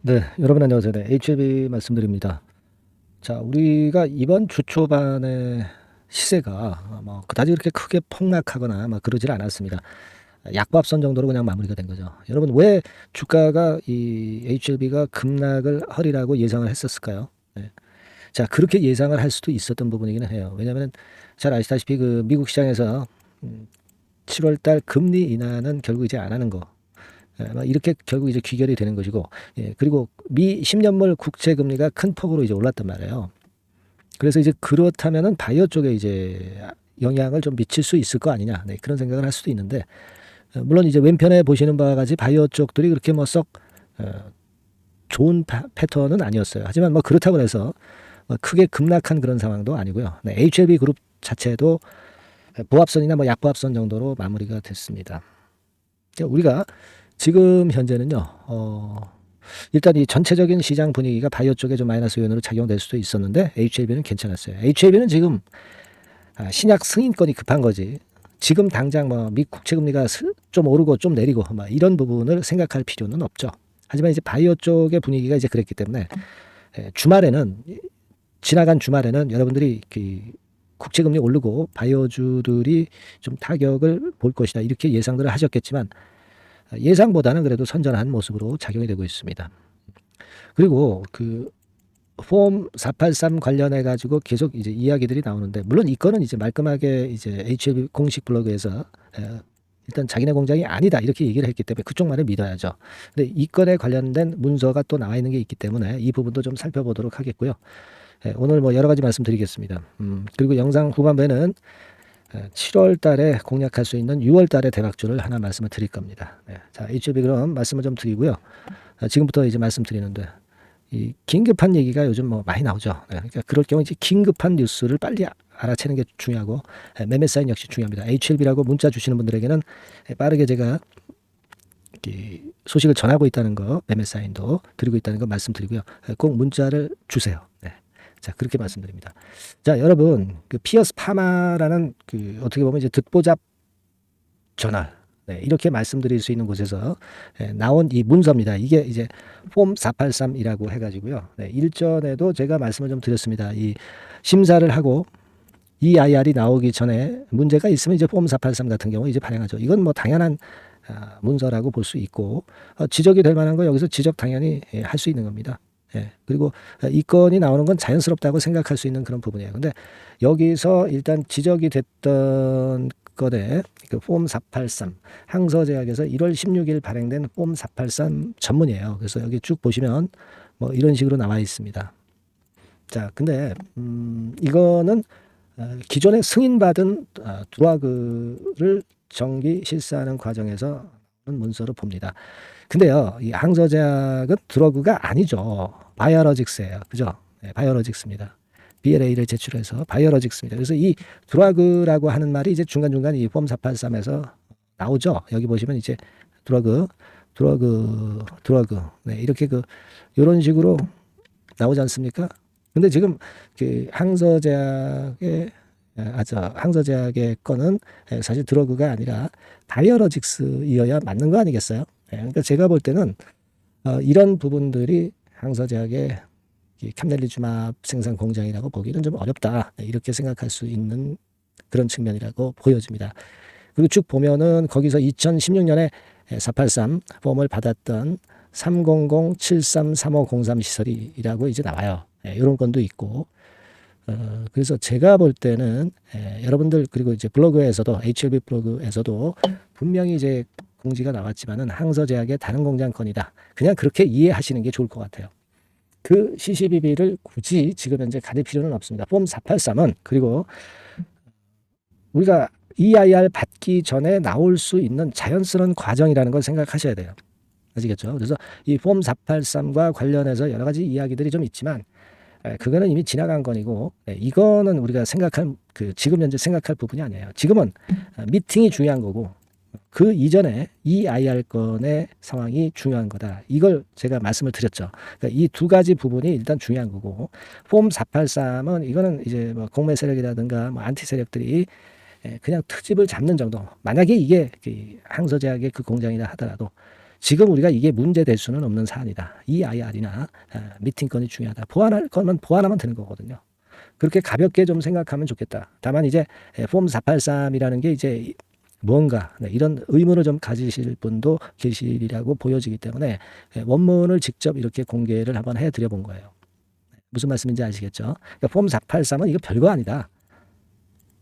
네, 여러분 안녕하세요. 네, HLB 말씀드립니다. 자, 우리가 이번 주 초반에 시세가 뭐 그다지 그렇게 크게 폭락하거나 막 그러질 않았습니다. 약보합선 정도로 그냥 마무리가 된 거죠. 여러분, 왜 주가가 이 HLB가 급락을 하리라고 예상을 했었을까요? 네. 자, 그렇게 예상을 할 수도 있었던 부분이기는 해요. 왜냐하면 잘 아시다시피 그 미국 시장에서 7월 달 금리 인하는 결국 이제 안 하는 거. 이렇게 결국 이제 귀결이 되는 것이고, 그리고 미 10년물 국채 금리가 큰 폭으로 이제 올랐단 말이에요. 그래서 이제 그렇다면은 바이오 쪽에 이제 영향을 좀 미칠 수 있을 거 아니냐, 네, 그런 생각을 할 수도 있는데, 물론 이제 왼편에 보시는 바와 같이 바이오 쪽들이 그렇게 뭐 썩 좋은 패턴은 아니었어요. 하지만 뭐 그렇다고 해서 뭐 크게 급락한 그런 상황도 아니고요. 네, HLB 그룹 자체도 보합선이나 뭐 약보합선 정도로 마무리가 됐습니다. 우리가 지금 현재는요, 일단 이 전체적인 시장 분위기가 바이오 쪽에 좀 마이너스 요인으로 작용될 수도 있었는데 HLB는 괜찮았어요. HLB는 지금 신약 승인권이 급한 거지. 지금 당장 뭐 미 국채 금리가 좀 오르고 좀 내리고 막 이런 부분을 생각할 필요는 없죠. 하지만 이제 바이오 쪽의 분위기가 이제 그랬기 때문에 주말에는 지나간 주말에는 여러분들이 그 국채 금리 오르고 바이오주들이 좀 타격을 볼 것이다 이렇게 예상들을 하셨겠지만 예상보다는 그래도 선전한 모습으로 작용이 되고 있습니다. 그리고 그 폼 483 관련해 가지고 계속 이제 이야기들이 나오는데 물론 이 건은 이제 말끔하게 이제 HLB 공식 블로그에서 일단 자기네 공장이 아니다 이렇게 얘기를 했기 때문에 그쪽 말을 믿어야죠. 근데 이 건에 관련된 문서가 또 나와 있는 게 있기 때문에 이 부분도 좀 살펴보도록 하겠고요. 오늘 뭐 여러 가지 말씀드리겠습니다. 그리고 영상 후반부에는 7월 달에 공략할 수 있는 6월 달에 대박주를 하나 말씀을 드릴 겁니다. 네. 자, HLB 그럼 말씀을 좀 드리고요. 지금부터 이제 말씀드리는데 이 긴급한 얘기가 요즘 뭐 많이 나오죠. 네. 그러니까 그럴 경우 이제 긴급한 뉴스를 빨리 알아채는 게 중요하고 매매 사인 역시 중요합니다. HLB라고 문자 주시는 분들에게는 빠르게 제가 소식을 전하고 있다는 거, 매매 사인도 드리고 있다는 거 말씀드리고요. 꼭 문자를 주세요. 네. 자, 그렇게 말씀드립니다. 자, 여러분, 그 피어스 파마라는 그 어떻게 보면 이제 듣보잡 저널, 네, 이렇게 말씀드릴 수 있는 곳에서 나온 이 문서입니다. 이게 이제 폼 483이라고 해가지고요. 네, 일전에도 제가 말씀을 좀 드렸습니다. 이 심사를 하고 EIR이 나오기 전에 문제가 있으면 이제 폼 483 같은 경우 이제 발행하죠. 이건 뭐 당연한 문서라고 볼 수 있고 지적이 될 만한 거 여기서 지적 당연히 할 수 있는 겁니다. 그리고 이 건이 나오는 건 자연스럽다고 생각할 수 있는 그런 부분이에요. 근데 여기서 일단 지적이 됐던 거에 그폼 483 항서제약에서 1월 16일 발행된 폼 483 전문이에요. 그래서 여기 쭉 보시면 뭐 이런 식으로 나와 있습니다. 자, 근데 이거는 기존에 승인받은 드라그를 정기 실사하는 과정에서 문서로 봅니다. 근데요, 이 항저제약은 드러그가 아니죠. 바이오로직스예요. 그죠? 네, 바이오로직스입니다. BLA를 제출해서 바이오로직스입니다. 그래서 이 드러그라고 하는 말이 이제 중간중간 이 폼 483에서 나오죠. 여기 보시면 이제 드러그. 네, 이렇게 요런 식으로 나오지 않습니까? 근데 지금 그 항서제약의 건은 사실 드러그가 아니라 바이오로직스이어야 맞는 거 아니겠어요? 그러니까 제가 볼 때는 이런 부분들이 항서제약의 캄넬리주맙 생산 공장이라고 보기는 좀 어렵다. 이렇게 생각할 수 있는 그런 측면이라고 보여집니다. 그리고 쭉 보면은 거기서 2016년에 483 폼을 받았던 300-733503 시설이라고 이제 나와요. 이런 건도 있고. 그래서 제가 볼 때는 여러분들 그리고 이제 블로그에서도 HLB 블로그에서도 분명히 이제 공지가 나왔지만은 항서제약의 다른 공장 건이다. 그냥 그렇게 이해하시는 게 좋을 것 같아요. 그 CCBB를 굳이 지금 현재 가릴 필요는 없습니다. 폼 483은 그리고 우리가 EIR 받기 전에 나올 수 있는 자연스러운 과정이라는 걸 생각하셔야 돼요. 아시겠죠? 그래서 이 폼 483과 관련해서 여러 가지 이야기들이 좀 있지만 그거는 이미 지나간 건이고 이거는 우리가 생각할 지금 현재 생각할 부분이 아니에요. 지금은 미팅이 중요한 거고 그 이전에 EIR 건의 상황이 중요한 거다. 이걸 제가 말씀을 드렸죠. 그러니까 이 두 가지 부분이 일단 중요한 거고 폼 483은 이거는 이제 뭐 공매 세력이라든가 뭐 안티 세력들이 그냥 트집을 잡는 정도. 만약에 이게 항서제약의 그 공장이라 하더라도 지금 우리가 이게 문제될 수는 없는 사안이다. EIR이나 미팅 건이 중요하다. 보완할 거면 보완하면 되는 거거든요. 그렇게 가볍게 좀 생각하면 좋겠다. 다만 이제 폼 483이라는 게 이제 뭔가 이런 의문을 좀 가지실 분도 계시리라고 보여지기 때문에 원문을 직접 이렇게 공개를 한번 해드려 본 거예요. 무슨 말씀인지 아시겠죠? 그러니까 폼 483은 이거 별거 아니다.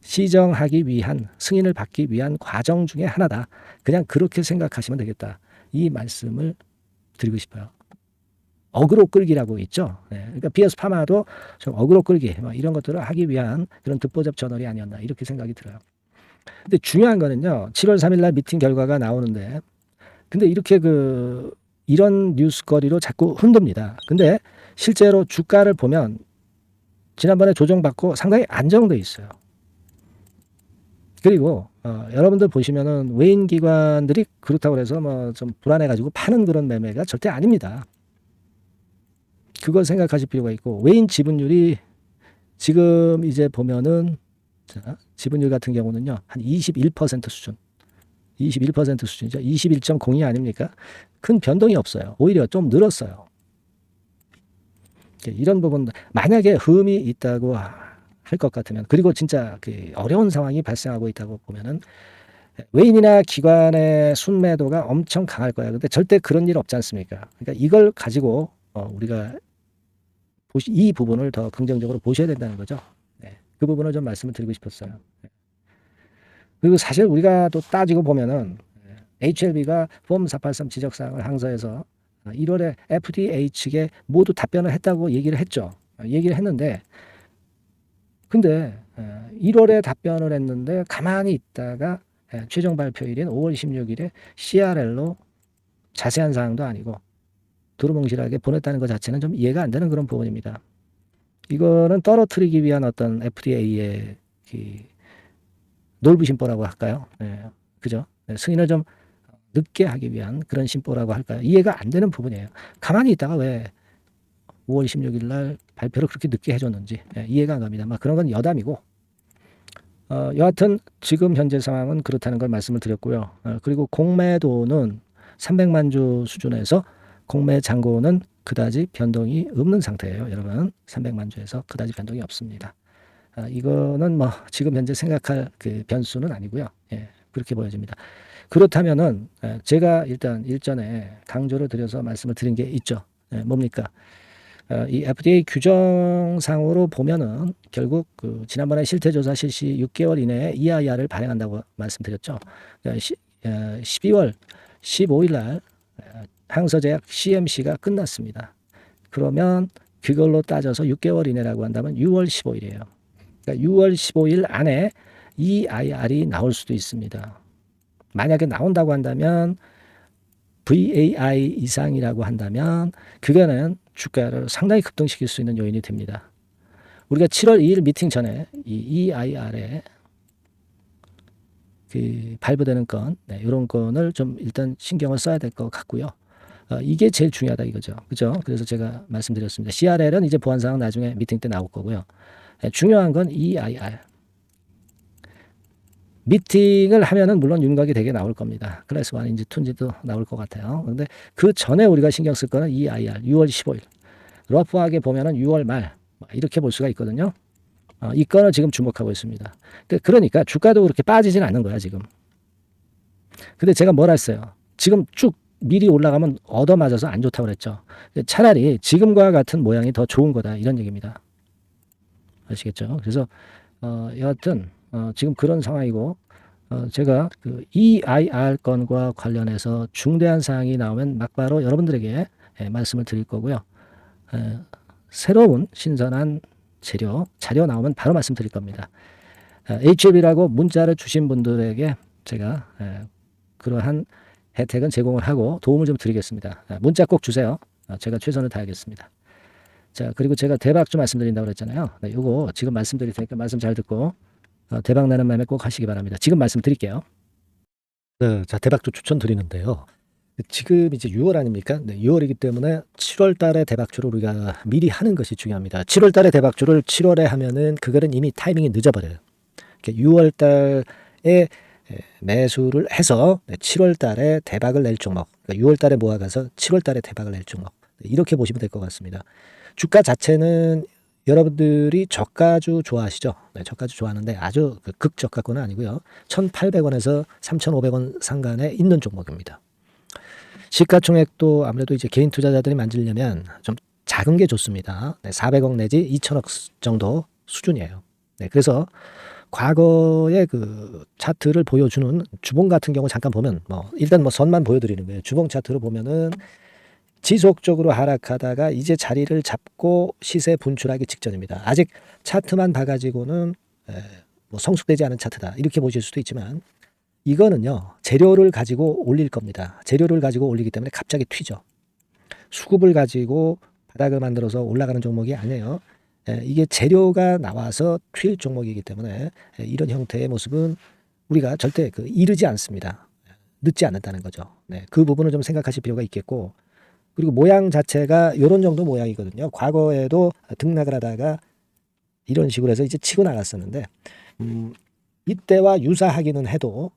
시정하기 위한, 승인을 받기 위한 과정 중에 하나다. 그냥 그렇게 생각하시면 되겠다. 이 말씀을 드리고 싶어요. 어그로 끌기라고 있죠. 그러니까 BS 파마도 좀 어그로 끌기 이런 것들을 하기 위한 그런 듣보잡 저널이 아니었나 이렇게 생각이 들어요. 근데 중요한 거는요. 7월 3일 날 미팅 결과가 나오는데 근데 이렇게 이런 뉴스거리로 자꾸 흔듭니다. 근데 실제로 주가를 보면 지난번에 조정받고 상당히 안정돼 있어요. 그리고 여러분들 보시면은 외인 기관들이 그렇다고 해서 뭐 좀 불안해가지고 파는 그런 매매가 절대 아닙니다. 그걸 생각하실 필요가 있고 외인 지분율이 지금 이제 보면은 자, 지분율 같은 경우는요 한 21% 수준, 21% 수준이죠. 21.02 아닙니까? 큰 변동이 없어요. 오히려 좀 늘었어요. 이런 부분 만약에 흠이 있다고 할 것 같으면 그리고 진짜 어려운 상황이 발생하고 있다고 보면은 외인이나 기관의 순매도가 엄청 강할 거야. 근데 절대 그런 일 없지 않습니까? 그러니까 이걸 가지고 우리가 이 부분을 더 긍정적으로 보셔야 된다는 거죠. 네. 그 부분을 좀 말씀을 드리고 싶었어요. 네. 그리고 사실 우리가 또 따지고 보면은 HLB가 폼 483 지적사항을 항소해서 1월에 FDA 측에 모두 답변을 했다고 얘기를 했죠. 얘기를 했는데 근데 1월에 답변을 했는데 가만히 있다가 최종 발표일인 5월 16일에 CRL로 자세한 사항도 아니고 두루뭉실하게 보냈다는 것 자체는 좀 이해가 안 되는 그런 부분입니다. 이거는 떨어뜨리기 위한 어떤 FDA의 놀부심보라고 할까요? 네, 그죠? 네, 승인을 좀 늦게 하기 위한 그런 심보라고 할까요? 이해가 안 되는 부분이에요. 가만히 있다가 왜 5월 16일 날 발표를 그렇게 늦게 해줬는지 이해가 안 갑니다. 그런 건 여담이고 여하튼 지금 현재 상황은 그렇다는 걸 말씀을 드렸고요. 그리고 공매도는 300만 주 수준에서 공매 잔고는 그다지 변동이 없는 상태예요. 여러분 300만 주에서 그다지 변동이 없습니다. 이거는 뭐 지금 현재 생각할 변수는 아니고요. 그렇게 보여집니다. 그렇다면은 제가 일단 일전에 강조를 드려서 말씀을 드린 게 있죠. 뭡니까? 이 FDA 규정상으로 보면은 결국 지난번에 실태조사 실시 6개월 이내에 EIR을 발행한다고 말씀드렸죠. 12월 15일 날 항서제약 CMC가 끝났습니다. 그러면 그걸로 따져서 6개월 이내라고 한다면 6월 15일이에요. 그러니까 6월 15일 안에 EIR이 나올 수도 있습니다. 만약에 나온다고 한다면 VAI 이상이라고 한다면 그거는 주가를 상당히 급등시킬 수 있는 요인이 됩니다. 우리가 7월 2일 미팅 전에 이 EIR에 발부되는 건 이런 건을 좀 일단 신경을 써야 될 것 같고요. 이게 제일 중요하다 이거죠. 그죠? 그래서 제가 말씀드렸습니다. CRL은 이제 보완사항 나중에 미팅 때 나올 거고요. 중요한 건 EIR. 미팅을 하면은 물론 윤곽이 되게 나올 겁니다. 클래스 1인지 2인지도 나올 것 같아요. 그런데 그 전에 우리가 신경 쓸 거는 EIR 6월 15일. 러프하게 보면은 6월 말 이렇게 볼 수가 있거든요. 이 건을 지금 주목하고 있습니다. 그러니까 주가도 그렇게 빠지진 않는 거야 지금. 근데 제가 뭘 했어요? 지금 쭉 미리 올라가면 얻어맞아서 안 좋다고 그랬죠. 차라리 지금과 같은 모양이 더 좋은 거다 이런 얘기입니다. 아시겠죠? 그래서 여하튼 지금 그런 상황이고 제가 EIR 건과 관련해서 중대한 사항이 나오면 막바로 여러분들에게 말씀을 드릴 거고요. 새로운 신선한 자료 나오면 바로 말씀드릴 겁니다. HLB라고 문자를 주신 분들에게 제가 그러한 혜택은 제공을 하고 도움을 좀 드리겠습니다. 문자 꼭 주세요. 제가 최선을 다하겠습니다. 자, 그리고 제가 대박주 말씀드린다고 그랬잖아요. 요거 지금 말씀드릴 테니까 말씀 잘 듣고 대박 나는 매매 꼭 하시기 바랍니다. 지금 말씀드릴게요. 네, 자, 대박주 추천드리는데요. 지금 이제 6월 아닙니까? 네, 6월이기 때문에 7월 달에 대박주를 우리가 미리 하는 것이 중요합니다. 7월 달에 대박주를 7월에 하면은 그거는 이미 타이밍이 늦어버려요. 6월 달에 매수를 해서 7월 달에 대박을 낼 종목 그러니까 6월 달에 모아가서 7월 달에 대박을 낼 종목. 이렇게 보시면 될 것 같습니다. 주가 자체는 여러분들이 저가주 좋아하시죠? 네, 저가주 좋아하는데 아주 극저가권은 아니고요. 1,800원에서 3,500원 상간에 있는 종목입니다. 시가총액도 아무래도 이제 개인 투자자들이 만지려면 좀 작은 게 좋습니다. 네, 400억 내지 2천억 정도 수준이에요. 네, 그래서 과거의 그 차트를 보여주는 주봉 같은 경우 잠깐 보면 일단 선만 보여드리는 거예요. 주봉 차트로 보면은 지속적으로 하락하다가 이제 자리를 잡고 시세 분출하기 직전입니다. 아직 차트만 봐가지고는 성숙되지 않은 차트다 이렇게 보실 수도 있지만 이거는요 재료를 가지고 올릴 겁니다. 재료를 가지고 올리기 때문에 갑자기 튀죠. 수급을 가지고 바닥을 만들어서 올라가는 종목이 아니에요. 이게 재료가 나와서 튈 종목이기 때문에 이런 형태의 모습은 우리가 절대 이르지 않습니다. 늦지 않는다는 거죠. 네, 그 부분을 좀 생각하실 필요가 있겠고 그리고 모양 자체가 이런 정도 모양이거든요. 과거에도 등락을 하다가 이런 식으로 해서 이제 치고 나갔었는데 이때와 유사하기는 해도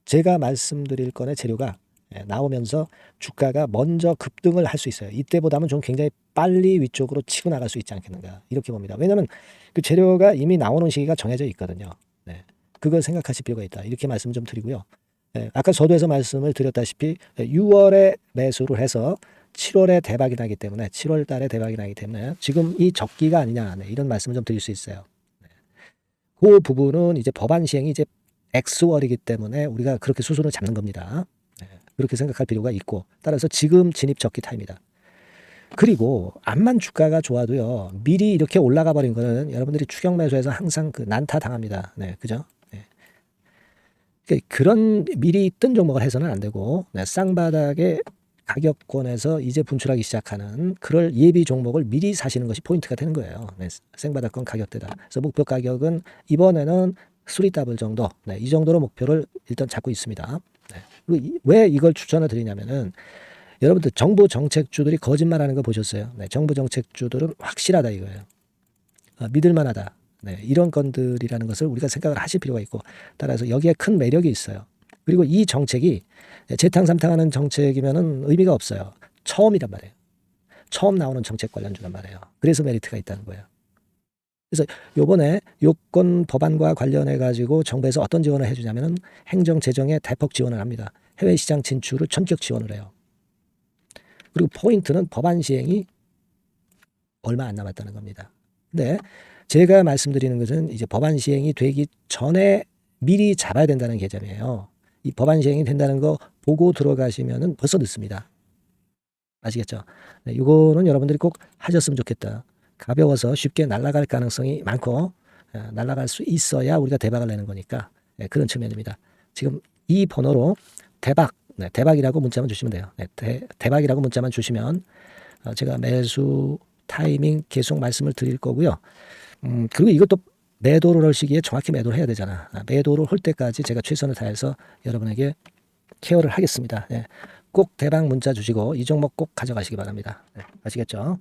제가 말씀드릴 건의 재료가 나오면서 주가가 먼저 급등을 할 수 있어요. 이때보다는 좀 굉장히 빨리 위쪽으로 치고 나갈 수 있지 않겠는가 이렇게 봅니다. 왜냐하면 그 재료가 이미 나오는 시기가 정해져 있거든요. 네. 그걸 생각하실 필요가 있다. 이렇게 말씀 좀 드리고요. 아까 서두에서 말씀을 드렸다시피 6월에 매수를 해서 7월에 대박이 나기 때문에 7월 달에 대박이 나기 때문에 지금 이 적기가 아니냐 이런 말씀을 좀 드릴 수 있어요. 그 부분은 이제 법안 시행이 이제 X월이기 때문에 우리가 그렇게 수순을 잡는 겁니다. 그렇게 생각할 필요가 있고 따라서 지금 진입 적기 타입니다. 그리고 암만 주가가 좋아도요 미리 이렇게 올라가 버린 거는 여러분들이 추격 매수해서 항상 난타 당합니다. 네, 그죠? 그런 미리 뜬 종목을 해서는 안 되고 쌍바닥의 가격권에서 이제 분출하기 시작하는 그럴 예비 종목을 미리 사시는 것이 포인트가 되는 거예요. 생바닥권 가격대다. 그래서 목표 가격은 이번에는 3더블 정도, 이 정도로 목표를 일단 잡고 있습니다. 왜 이걸 추천을 드리냐면은 여러분들 정부 정책주들이 거짓말하는 거 보셨어요? 정부 정책주들은 확실하다 이거예요. 믿을만하다. 이런 건들이라는 것을 우리가 생각을 하실 필요가 있고 따라서 여기에 큰 매력이 있어요. 그리고 이 정책이 재탕삼탕하는 정책이면은 의미가 없어요. 처음이란 말이에요. 처음 나오는 정책 관련주란 말이에요. 그래서 메리트가 있다는 거예요. 그래서 요번에 요건 법안과 관련해 가지고 정부에서 어떤 지원을 해주냐면은 행정 재정에 대폭 지원을 합니다. 해외 시장 진출을 전격 지원을 해요. 그리고 포인트는 법안 시행이 얼마 안 남았다는 겁니다. 근데 제가 말씀드리는 것은 이제 법안 시행이 되기 전에 미리 잡아야 된다는 개념이에요. 이 법안 시행이 된다는 거 보고 들어가시면은 벌써 늦습니다. 아시겠죠? 이거는 여러분들이 꼭 하셨으면 좋겠다. 가벼워서 쉽게 날아갈 가능성이 많고 날아갈 수 있어야 우리가 대박을 내는 거니까 그런 측면입니다. 지금 이 번호로 대박, 대박이라고 문자만 주시면 돼요. 대박이라고 문자만 주시면 제가 매수 타이밍 계속 말씀을 드릴 거고요. 그리고 이것도 매도를 할 시기에 정확히 매도를 해야 되잖아. 매도를 할 때까지 제가 최선을 다해서 여러분에게 케어를 하겠습니다. 꼭 대박 문자 주시고 이 종목 꼭 가져가시기 바랍니다. 아시겠죠?